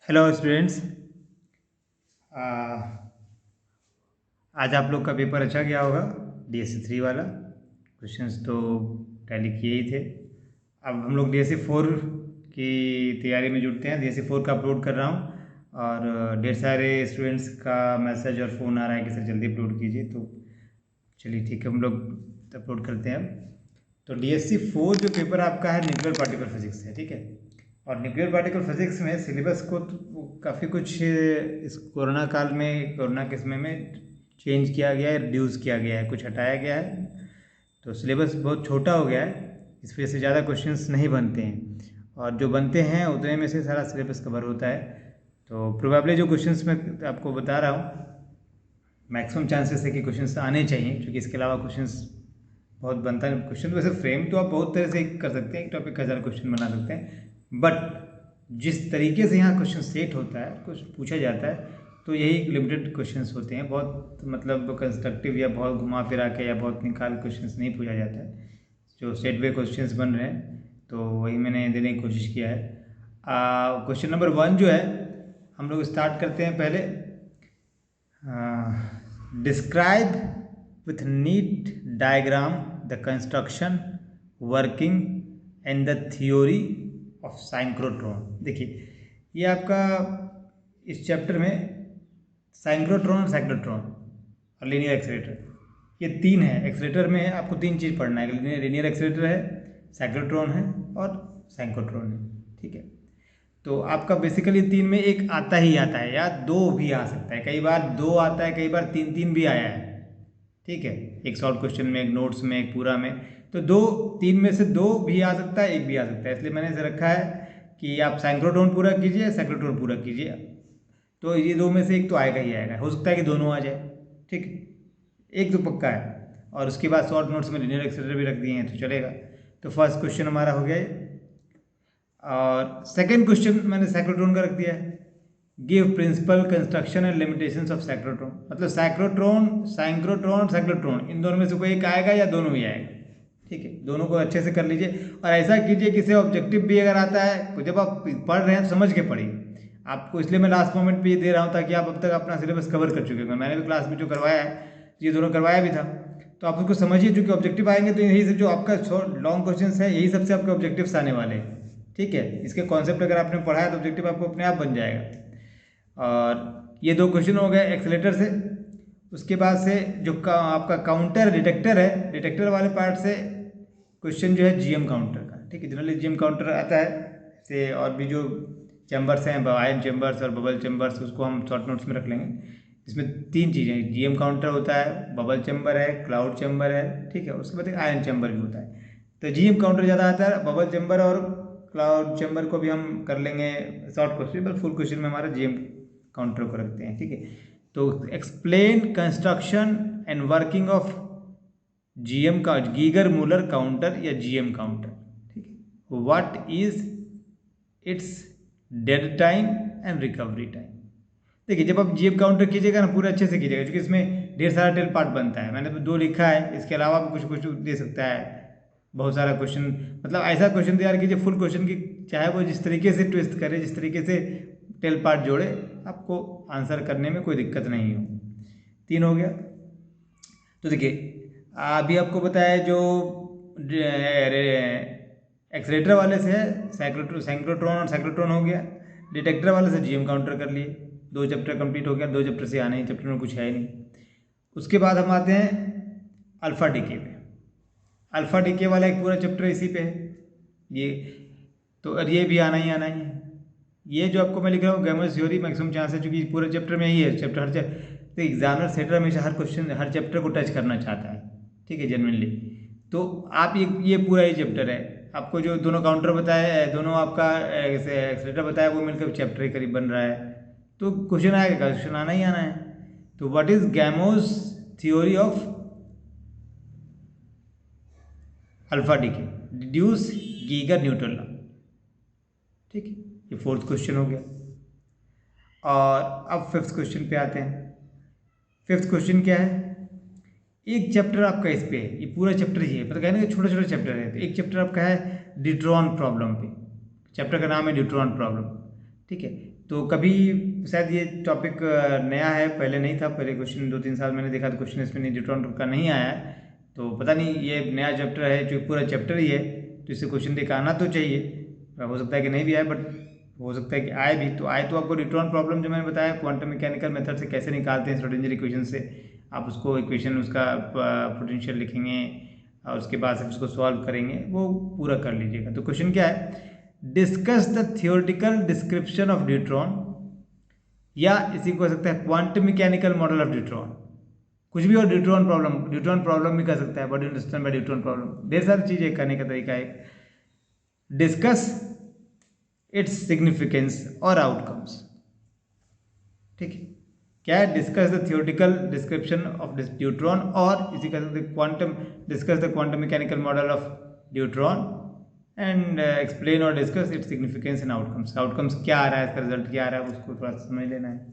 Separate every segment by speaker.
Speaker 1: Hello students. आज आप लोग का पेपर अच्छा गया होगा। DSC 3 वाला क्वेश्चंस तो टैली किए ही थे। अब हम लोग DSC 4 की तैयारी में जुटते हैं। DSC 4 का अपलोड कर रहा हूँ और ढेर सारे स्टूडेंट्स का मैसेज और फ़ोन आ रहा है कि सर जल्दी अपलोड कीजिए। तो चलिए ठीक है, हम लोग अपलोड करते हैं अब। तो DSC 4 जो पेपर आपका है न्यूक्लियर पार्टिकल फिजिक्स है, ठीक है। और न्यूक्लियर पार्टिकल फिजिक्स में सिलेबस को तो काफ़ी कुछ इस कोरोना काल में, कोरोना के समय में चेंज किया गया है, रिड्यूस किया गया है, कुछ हटाया गया है। तो सिलेबस बहुत छोटा हो गया है, इस वजह से ज़्यादा क्वेश्चंस नहीं बनते हैं, और जो बनते हैं उतने में से सारा सिलेबस कवर होता है। तो प्रोबेबली जो क्वेश्चंस मैं आपको बता रहा हूँ, मैक्सिमम चांसेस है कि क्वेश्चंस आने चाहिए, क्योंकि इसके अलावा क्वेश्चंस बहुत बनता है। क्वेश्चन वैसे फ्रेम तो आप बहुत तरह से कर सकते हैं, एक टॉपिक का 1000 क्वेश्चन बना सकते हैं, बट जिस तरीके से यहाँ क्वेश्चन सेट होता है, कुछ पूछा जाता है, तो यही लिमिटेड क्वेश्चंस होते हैं। बहुत मतलब कंस्ट्रक्टिव या बहुत घुमा फिरा के या बहुत निकाल क्वेश्चंस नहीं पूछा जाता है। जो सेट वे क्वेश्चंस बन रहे हैं, तो वही मैंने देने की कोशिश किया है। क्वेश्चन नंबर 1 जो है, हम लोग स्टार्ट करते हैं पहले। Describe with neat diagram the construction, working and the theory of synchrotron। देखिए, ये आपका इस चैप्टर में साइक्रोट्रॉन और साइक्लोट्रॉन और लीनियर एक्सेलेरेटर, ये तीन है। एक्सेलेरेटर में आपको तीन चीज़ पढ़ना है, लीनियर एक्सेलेरेटर है, साइक्लोट्रॉन है और साइक्लोट्रॉन है, ठीक है। तो आपका बेसिकली तीन में एक आता ही आता है, या दो भी आ सकता है। कई बार दो आता है, कई बार तीन तीन भी आया है, ठीक है। एक शॉर्ट क्वेश्चन में, एक नोट्स में, एक पूरा में। तो दो, तीन में से दो भी आ सकता है, एक भी आ सकता है। इसलिए मैंने इसे रखा है कि आप साइक्लोट्रॉन पूरा कीजिए, साइक्लोट्रॉन पूरा कीजिए। तो ये दो में से एक तो आएगा ही आएगा, हो सकता है कि दोनों आ जाए, ठीक है। एक तो पक्का है। और उसके बाद शॉर्ट नोट्स में लीनियर एक्सेलेरेटर भी रख दिए हैं तो चलेगा। तो फर्स्ट क्वेश्चन हमारा हो गया ये। और सेकेंड क्वेश्चन मैंने साइक्लोट्रॉन का रख दिया है। Give principle, construction and limitations of cyclotron. मतलब साइक्लोट्रॉन, साइक्लोट्रॉन और साइक्लोट्रॉन, इन दोनों में से कोई एक आएगा या दोनों ही आएगा, ठीक है। दोनों को अच्छे से कर लीजिए। और ऐसा कीजिए कि से ऑब्जेक्टिव भी अगर आता है, तो जब आप पढ़ रहे हैं तो समझ के पढ़िए। आपको इसलिए मैं लास्ट मोमेंट पे ये दे रहा हूँ ताकि आप अब तक अपना सिलेबस कवर कर चुके हैं। मैंने भी क्लास में जो करवाया है, ये दोनों करवाया भी था, तो आप उसको समझिए। चूँकि ऑब्जेक्टिव आएंगे तो यही से जो आपका लॉन्ग क्वेश्चन है, यही सबसे आपके ऑब्जेक्टिव्स आने वाले हैं, ठीक है। इसके कॉन्सेप्ट अगर आपने पढ़ा है तो ऑब्जेक्टिव आपको अपने आप बन जाएगा। और ये दो क्वेश्चन हो गए एक्सेलेरेटर से। उसके बाद से जो आपका काउंटर डिटेक्टर है, डिटेक्टर वाले पार्ट से क्वेश्चन जो है जीएम काउंटर का, ठीक है। जनरली जीएम काउंटर आता है से, और भी जो चैम्बर्स हैं, आयन चैम्बर्स और बबल चैम्बर्स, उसको हम शॉर्ट नोट्स में रख लेंगे। इसमें तीन चीज़ें, जीएम काउंटर होता है, बबल चैम्बर है, क्लाउड चैम्बर है, ठीक है। उसके बाद एक आयन चैम्बर भी होता है। तो जीएम काउंटर ज़्यादा आता है, बबल चैम्बर और क्लाउड चैम्बर को भी हम कर लेंगे शॉर्ट क्वेश्चन, पर फुल क्वेश्चन में हमारा जीएम काउंटर को रखते हैं, ठीक है। तो explain construction and working of GM का गीगर मूलर काउंटर या जीएम काउंटर, ठीक है। What is it's dead time and recovery time. देखिए, जब आप जीएम काउंटर कीजिएगा ना, पूरे अच्छे से कीजिएगा, क्योंकि इसमें ढेर सारा टेल पार्ट बनता है। मैंने तो दो लिखा है, इसके अलावा भी कुछ कुछ दे सकता है, बहुत सारा क्वेश्चन। मतलब ऐसा क्वेश्चन तैयार कीजिए फुल क्वेश्चन की, चाहे वो जिस तरीके से ट्विस्ट करे, जिस तरीके से टेल पार्ट जोड़े, आपको आंसर करने में कोई दिक्कत नहीं हो। तीन हो गया। तो देखिए, अभी आपको बताया जो एक्सलेटर वाले से है साइक्लोट्रॉन और साइक्लोट्रॉन हो गया। डिटेक्टर वाले से जीएम काउंटर कर लिए, दो चैप्टर कंप्लीट हो गया। दो चैप्टर से आने ही, चैप्टर में कुछ है ही नहीं। उसके बाद हम आते हैं अल्फा डीके पे। अल्फा डीके वाला एक पूरा चैप्टर इसी पे है ये। तो और ये भी आना ही आना ही है। ये जो आपको मैं लिख रहा हूँ गैमोस थ्योरी, मैक्सिमम चांस है, चूंकि पूरे चैप्टर में ही है। चैप्टर हर तो एग्जामिनर सेटर हमेशा हर क्वेश्चन, हर चैप्टर को टच करना चाहता है, ठीक है, जेनुइनली। तो आप ये पूरा ही चैप्टर है। आपको जो दोनों काउंटर बताया है, दोनों आपका एक्सेलेरेटर बताया, वो मिलकर चैप्टर के करीब बन रहा है। तो क्वेश्चन आएगा, क्वेश्चन आना ही आना है। तो what is gamos theory of alpha decay, deduce Geiger Newton law, ठीक है। ये फोर्थ क्वेश्चन हो गया। और अब फिफ्थ क्वेश्चन पे आते हैं। फिफ्थ क्वेश्चन क्या है? एक चैप्टर आपका इस पे है, ये पूरा चैप्टर ही है, पता कहने के छोटे छोटे चैप्टर है। तो एक चैप्टर आपका है ड्यूट्रॉन प्रॉब्लम पे, चैप्टर का नाम है ड्यूट्रॉन प्रॉब्लम। ठीक है। तो कभी शायद ये टॉपिक नया है, पहले नहीं था, पहले क्वेश्चन 2-3 साल मैंने देखा तो क्वेश्चन इसमें न्यूट्रॉन का नहीं आया है, तो पता नहीं ये नया चैप्टर है, जो पूरा चैप्टर ही है, तो इससे क्वेश्चन देख आना तो चाहिए। हो सकता है कि नहीं भी आए, बट हो सकता है कि आए भी। तो आए तो आपको न्यूट्रॉन प्रॉब्लम जो मैंने बताया क्वांटम मैकेनिकल मेथड से कैसे निकालते हैं श्रोडिंगर इक्वेशन से, आप उसको इक्वेशन उसका पोटेंशियल लिखेंगे और उसके बाद से उसको सॉल्व करेंगे, वो पूरा कर लीजिएगा। तो क्वेश्चन क्या है, discuss the theoretical description of neutron, या इसी को कह सकता है quantum mechanical model of neutron, कुछ भी। और न्यूट्रॉन प्रॉब्लम भी कर सकता है, what do you understand by neutron problem, ढेर सारी चीजें करने का तरीका है। डिस्कस इट्स सिग्निफिकेंस और आउटकम्स, ठीक है। क्या है, discuss the theoretical description of neutron, और इसी का quantum, discuss the quantum mechanical model of neutron and explain और discuss its significance and outcomes. Outcomes क्या आ रहा है, इसका रिजल्ट क्या आ रहा है, उसको थोड़ा समझ लेना है।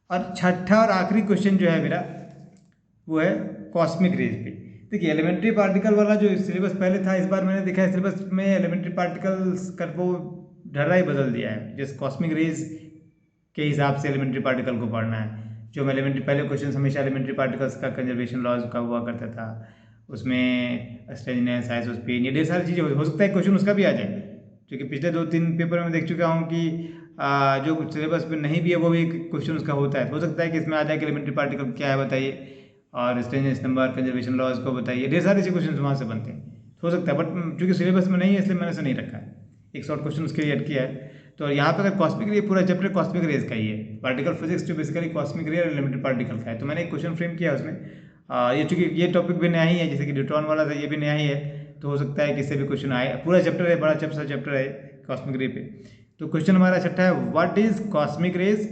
Speaker 1: और छठा और आखिरी क्वेश्चन जो है मेरा, वो है कॉस्मिक रेज पे। देखिए एलिमेंट्री पार्टिकल वाला जो सिलेबस पहले था, इस बार मैंने देखा है सिलेबस में एलिमेंट्री पार्टिकल्स का वो ढर्रा ही बदल दिया है। जैसे कॉस्मिक रेज के हिसाब से एलिमेंट्री पार्टिकल को पढ़ना है। जो मैं एलिमेंट्री, पहले क्वेश्चन हमेशा एलिमेंट्री पार्टिकल्स का कंजर्वेशन लॉज का हुआ करता था, उसमें स्ट्रेंजनेस, आइसोस्पिन, ये ढेर सारी चीज़ें हो सकता है क्वेश्चन उसका भी आ जाए, क्योंकि पिछले 2-3 पेपर में देख चुका हूँ कि जो सिलेबस में नहीं भी है वो भी क्वेश्चन उसका होता है। हो सकता है कि इसमें आ जाए कि एलिमेंट्री पार्टिकल क्या है बताइए, और स्ट्रेंजनेस नंबर, कंजर्वेशन लॉज को बताइए, ढेर सारे ऐसे क्वेश्चन वहाँ से बनते हैं। हो सकता है, बट चूंकि सिलेबस में नहीं है इसलिए मैंने ऐसा नहीं रखा है, एक शॉर्ट क्वेश्चन उसके लिए ऐड किया है। तो यहाँ पे अगर कॉस्मिक रे, पूरा चैप्टर कॉस्मिक रेज का ही है, पार्टिकल फिजिक्स जो बेसिकली कॉस्मिक रे और एलिमेंट्री पार्टिकल का है। तो मैंने एक क्वेश्चन फ्रेम किया उसमें, ये चूंकि ये टॉपिक भी नया ही है, जैसे कि न्यूट्रॉन वाला था ये भी नया ही है, तो हो सकता है कि इससे भी क्वेश्चन आए। पूरा चैप्टर है, बड़ा चैप्टर है कॉस्मिक रे पे। तो क्वेश्चन हमारा छठा है, what is cosmic rays,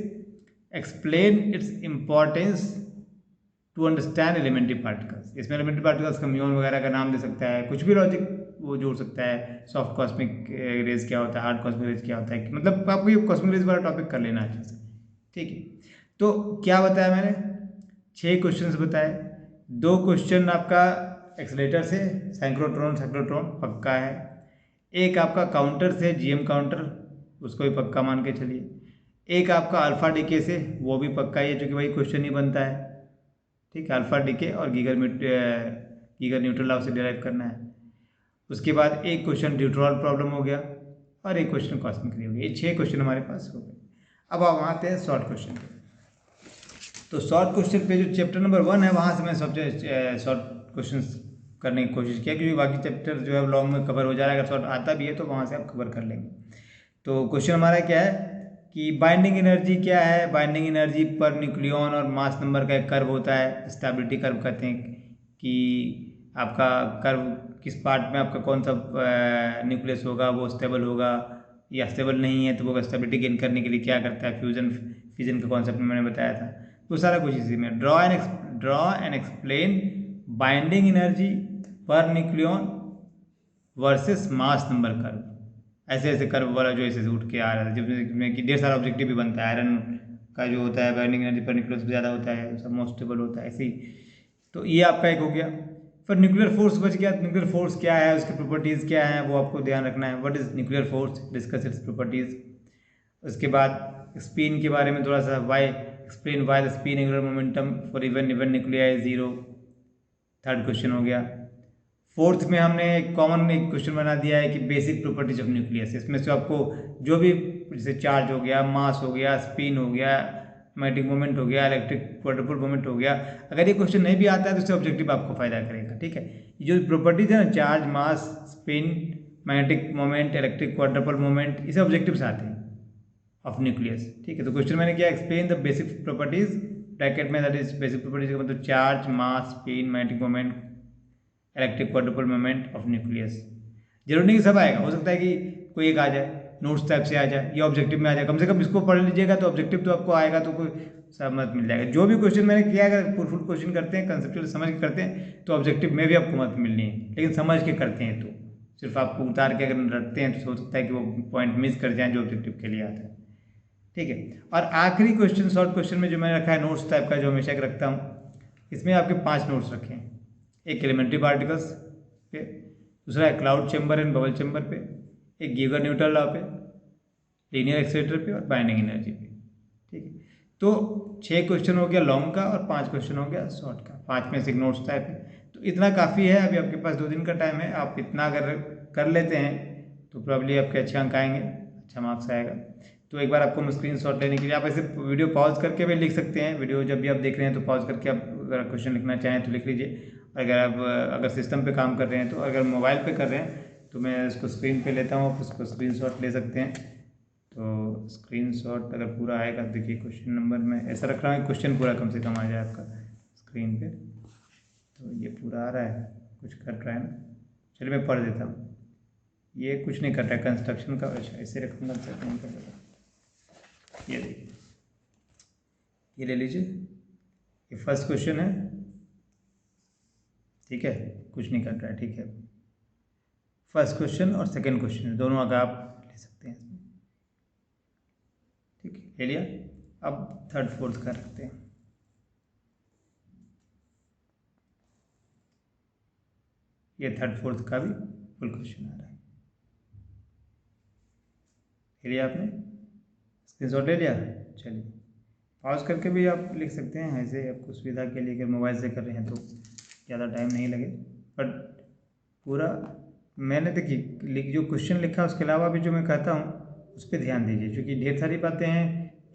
Speaker 1: explain its importance to understand elementary particles. इसमें एलिमेंट्री पार्टिकल्स का म्यून वगैरह का नाम दे सकता है, कुछ भी लॉजिक वो जोड़ सकता है। सॉफ्ट कॉस्मिक रेज क्या होता है, हार्ड कॉस्मिक रेज क्या होता है, मतलब आपको ये कॉस्मिक रेज वाला टॉपिक कर लेना अच्छे से, ठीक है। तो क्या बताया मैंने, 6 क्वेश्चन बताए। 2 क्वेश्चन आपका एक्सेलेरेटर से, साइक्लोट्रॉन पक्का है। एक आपका काउंटर से, जीएम काउंटर, उसको भी पक्का मान के चलिए। एक आपका अल्फा डीके से, वो भी पक्का ही है, क्योंकि वही क्वेश्चन ही बनता है, ठीक है। अल्फा डीके और गीगर न्यूट्रल लॉ से डिराइव करना है। उसके बाद एक क्वेश्चन ड्यूट्रॉन प्रॉब्लम हो गया, और एक क्वेश्चन कॉस्मिक रे हो गया। ये 6 क्वेश्चन हमारे पास हो गए। अब आप आते हैं शॉर्ट क्वेश्चन पे। तो शॉर्ट क्वेश्चन पे जो चैप्टर नंबर 1 है, वहाँ से मैं सब शॉर्ट क्वेश्चन करने की कोशिश किया, क्योंकि बाकी चैप्टर जो है लॉन्ग में कवर हो जा रहा है। अगर शॉर्ट आता भी है तो वहाँ से आप कवर कर लेंगे। तो क्वेश्चन हमारा क्या है कि बाइंडिंग एनर्जी क्या है, बाइंडिंग एनर्जी पर न्यूक्लियन और मास नंबर का एक कर्व होता है, स्टेबिलिटी कर्व कहते हैं, कि आपका कर्व किस पार्ट में आपका कौन सा न्यूक्लियस होगा वो स्टेबल होगा, या स्टेबल नहीं है तो वो स्टेबिलिटी गेन करने के लिए क्या करता है, फ्यूजन का कॉन्सेप्ट मैंने बताया था। तो सारा कुछ इसी में, draw and explain binding energy per nucleon versus mass number curve. ऐसे ऐसे कर्व वाला जो ऐसे उठ के आ रहा है, जिसमें कि ढेर सारा ऑब्जेक्टिव भी बनता है। आयरन का जो होता है बाइंडिंग एनर्जी पर न्यूक्लियस से ज़्यादा होता है, सब मोस्ट स्टेबल होता है, ऐसे ही। तो ये आपका एक हो गया। फिर न्यूक्लियर फोर्स बच गया। न्यूक्लियर फोर्स क्या है, उसकी प्रॉपर्टीज़ क्या है, वो आपको ध्यान रखना है। What is nuclear force, discuss its properties. उसके बाद स्पिन के बारे में थोड़ा सा, why explain why the spin angular momentum for even nuclei is 0। Third question हो गया। फोर्थ में हमने एक कॉमन एक क्वेश्चन बना दिया है कि बेसिक प्रॉपर्टीज ऑफ न्यूक्लियस। इसमें से आपको जो भी, जैसे चार्ज हो गया, मास हो गया, स्पिन हो गया, मैग्नेटिक मोमेंट हो गया, इलेक्ट्रिक क्वाड्रुपल मोमेंट हो गया, अगर ये क्वेश्चन नहीं भी आता है तो इससे ऑब्जेक्टिव आपको फायदा करेगा, ठीक है। ये जो प्रॉपर्टीज है ना, charge, mass, spin, magnetic moment, electric quadrupole moment, इसे ऑब्जेक्टिव्स आते हैं ऑफ न्यूक्लियस, ठीक है। तो क्वेश्चन मैंने किया, explain the basic properties, bracket में दैट इज बेसिक प्रॉपर्टीज का मतलब charge, mass, spin, magnetic moment, electric quadrupole moment of nucleus. जरूरी नहीं कि सब आएगा, हो सकता है कि कोई एक आ जाए, नोट्स टाइप से आ जाए, या ऑब्जेक्टिव में आ जाए। कम से कम इसको पढ़ लीजिएगा तो ऑब्जेक्टिव तो आपको आएगा, तो कोई समझ मिल जाएगा। जो भी क्वेश्चन मैंने किया, अगर फुल क्वेश्चन करते हैं, कंसेप्चुअल समझ के करते हैं, तो ऑब्जेक्टिव में भी आपको मत मिलनी है, लेकिन समझ के करते हैं तो सिर्फ आपको उतार के अगर रखते हैं तो हो सकता है कि वो पॉइंट मिस कर जाए जो ऑब्जेक्टिव के लिए आता है, ठीक है। और आखिरी क्वेश्चन, शॉर्ट क्वेश्चन में जो मैंने रखा है नोट्स टाइप का, जो हमेशा रखता हूँ, इसमें आपके 5 नोट्स रखे हैं। एक एलिमेंट्री पार्टिकल्स पे, दूसरा है cloud chamber and bubble chamber पे, एक गीगर न्यूटन लॉ पे, लीनियर एक्सेलेरेटर पे और बाइंडिंग एनर्जी पे। ठीक है, तो 6 क्वेश्चन हो गया लॉन्ग का और 5 क्वेश्चन हो गया शॉर्ट का, 5 में से नोट्स टाइप है। तो इतना काफ़ी है, अभी आपके पास 2 दिन का टाइम है, आप इतना अगर कर लेते हैं तो प्रॉब्ली आपके अच्छे अंक आएंगे, अच्छा मार्क्स आएगा। तो एक बार आपको मैं स्क्रीन शॉट लेने के लिए, आप ऐसे वीडियो पॉज करके भी लिख सकते हैं, वीडियो जब भी आप देख रहे हैं तो पॉज करके आप अगर क्वेश्चन लिखना चाहें तो लिख लीजिए। अगर आप अगर सिस्टम पे काम कर रहे हैं, तो अगर मोबाइल पे कर रहे हैं तो मैं इसको स्क्रीन पे लेता हूँ, आप उसको स्क्रीन शॉट ले सकते हैं। तो स्क्रीन शॉट अगर पूरा आएगा, देखिए क्वेश्चन नंबर में ऐसा रख रहा हूँ क्वेश्चन पूरा कम से कम आ जाए आपका स्क्रीन पे। तो ये पूरा आ रहा है, कुछ कट रहा है ना, चलिए मैं पढ़ देता हूँ। ये कुछ नहीं कर रहा है कंस्ट्रक्शन का, अच्छा ऐसे रखूँगा तो नहीं कर रहा। ये देखिए, ये ले लीजिए, ये फर्स्ट क्वेश्चन है, ठीक है, कुछ नहीं कर रहा है, ठीक है। फर्स्ट क्वेश्चन और सेकंड क्वेश्चन दोनों अगर आप ले सकते हैं इसमें, ठीक है, ले लिया। अब थर्ड फोर्थ कर रखते हैं। ये थर्ड फोर्थ का भी फुल क्वेश्चन आ रहा है, ले लिया आपने, स्क्रीनशॉट ले लिया। चलिए पॉज करके भी आप लिख सकते हैं, ऐसे आपको सुविधा के लिए, अगर मोबाइल से कर रहे हैं तो ज़्यादा टाइम नहीं लगे। बट पूरा मैंने देखिए जो क्वेश्चन लिखा है उसके अलावा भी जो मैं कहता हूँ उस पर ध्यान दीजिए, क्योंकि ढेर सारी बातें हैं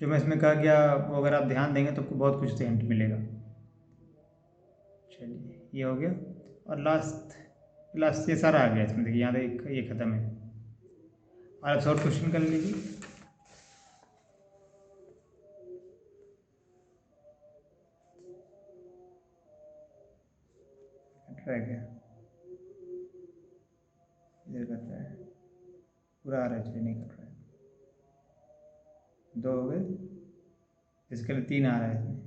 Speaker 1: जो मैं इसमें कहा गया, वो अगर आप ध्यान देंगे तो आपको बहुत कुछ से हिंट मिलेगा। चलिए ये हो गया, और लास्ट लास्ट ये सारा आ गया इसमें, देखिए यहाँ तक ये ख़त्म है। और आप शॉर्ट क्वेश्चन कर लीजिए। रह गया, इधर कर रहा है, पूरा आ रहा है, चलिए नहीं कर रहा है। 2 हो गए, इसके लिए 3 आ रहा है इसमें।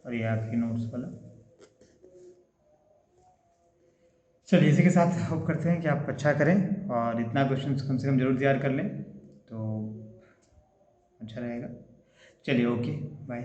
Speaker 1: और ये आपकी नोट्स वाला। चलिए इसी के साथ होप करते हैं कि आप अच्छा करें और इतना क्वेश्चन कम से कम जरूर तैयार कर लें तो अच्छा रहेगा। चलिए ओके, बाय।